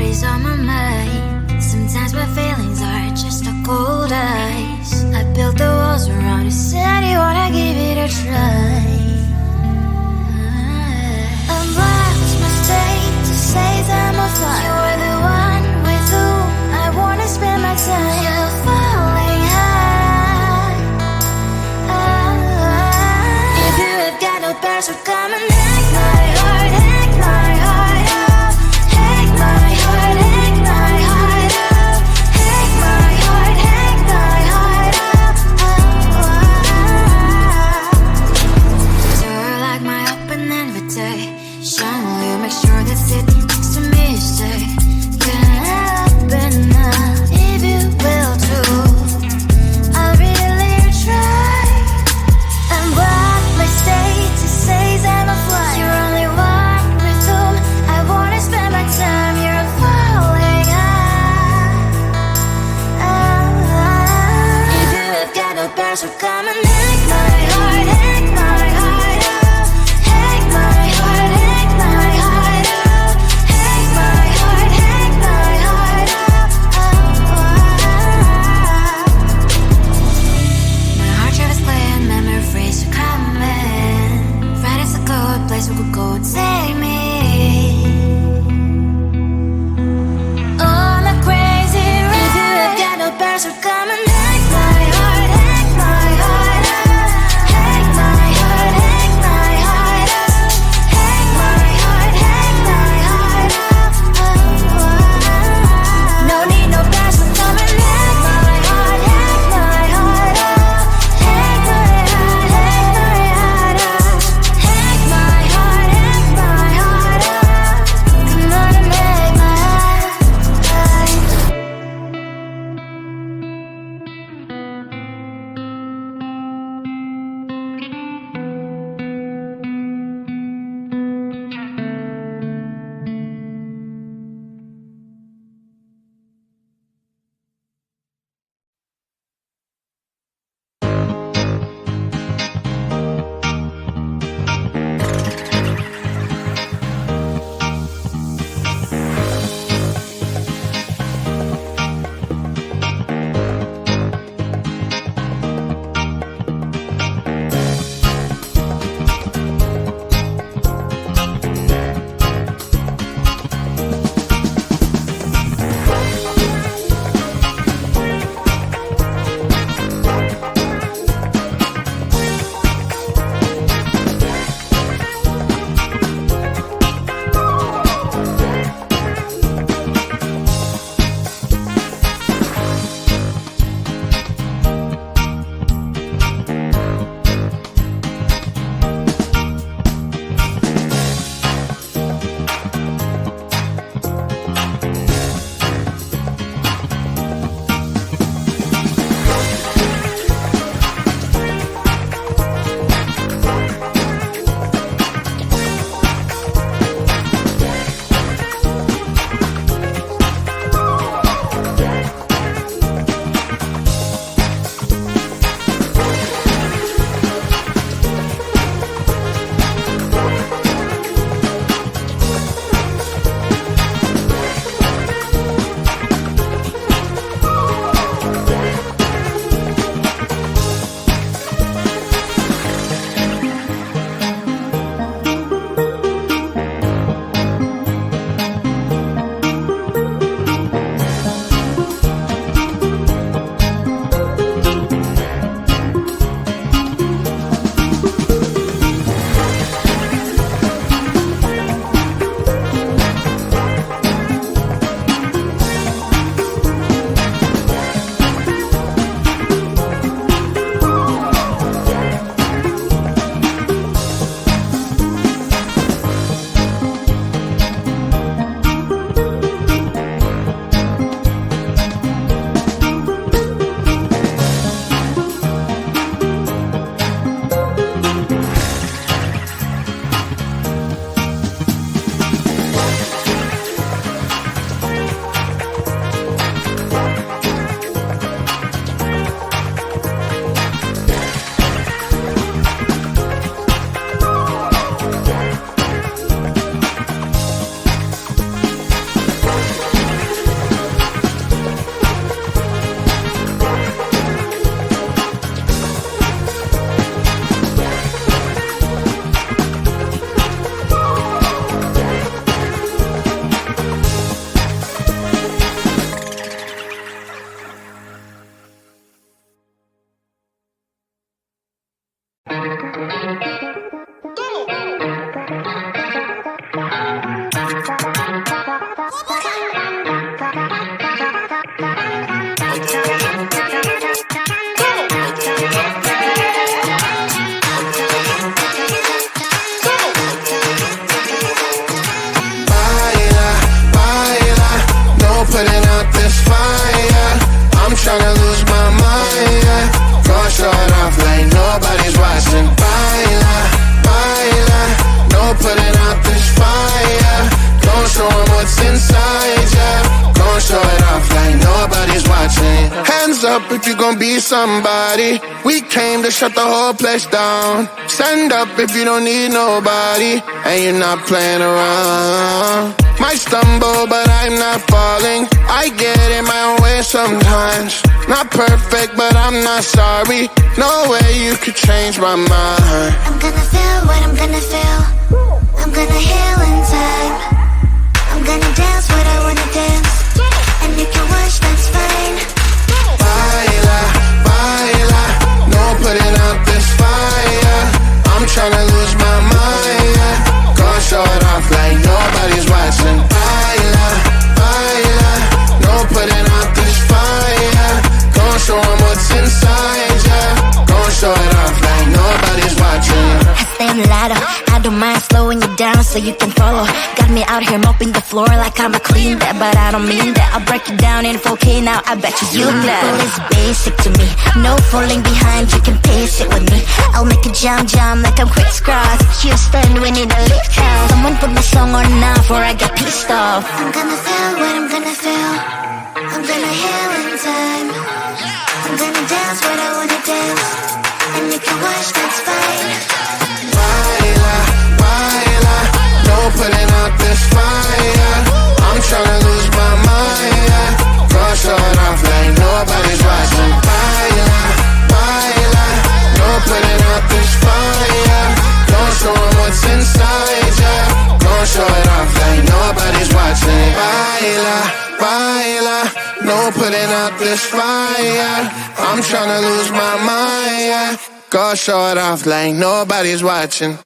always on my mind. Sometimes my feelings are just a cold ice. I built the walls around you, said you wanna give it a try. I'm lost my state to say that I'm fine. You are the one with whom I wanna spend my time. You're falling high. If you have got no past, so come and hack my heart, hack my heart up. Hack my heart, hack my heart up. Hack my heart, hack my heart up. You're like my open invitation. Will you make sure that sitting next to me is safe? Can open up if you will too. I'll really try and block my state to say that I'm flying. You're only one with whom I wanna spend my time. You're falling high. If you have got no past, so come and hack my heart, hack my heart up. Hack my heart, hack my heart up. Hack my heart, hack my heart up. My heart travels playing memories are coming. Right, it's a good place we could go and take me on a crazy ride. If you have got no past, so come and hack my heart, hack my heart. Putting out this fire, I'm tryna lose my mind, yeah. Gonna show it off like nobody's watching. Baila, baila, no putting out this fire. Gonna show 'em what's inside, yeah. Gonna show it off like nobody's watching. Hands up if you gon' be somebody. We came to shut the whole place down. Stand up if you don't need nobody, and you're not playing around. Might stumble, but I'm not falling. I get in my own way sometimes. Not perfect, but I'm not sorry. No way you could change my mind. I'm gonna feel what I'm gonna feel. I'm gonna heal in time. I'm gonna dance what I wanna dance. And you can watch, that's fine. Baila, baila, no putting out this fire. I'm tryna lose my mind, yeah. Gonna show it off like nobody's watching. Baila, baila, no putting out this fire. Gonna show 'em what's inside, yeah. Gonna show it off like nobody's watching. I stand louder, I don't mind slowing you down so you can follow. Got me out here mopping the floor like I'm a clean that, but I don't mean that. I'll break it down in 4K now, I bet you glad. Well, it's basic to me, no falling behind, you can pace it with me. I'll make a jump like I'm crisscross. Houston, we need a lift house. Someone put my song on now before I get pissed off. I'm gonna feel what I'm gonna feel. I'm gonna heal in time. I'm gonna dance what I wanna dance. And you can watch, that's fine. Baila, baila, no putting out this fire. I'm tryna lose my mind, yeah. Gonna show it off like nobody's watching. Baila, baila, no putting out this fire. Gonna show 'em what's inside, yeah. Gonna show it off like nobody's watching. Baila, baila, no putting out this fire. I'm tryna lose my mind, yeah. Gonna show it off like nobody's watching.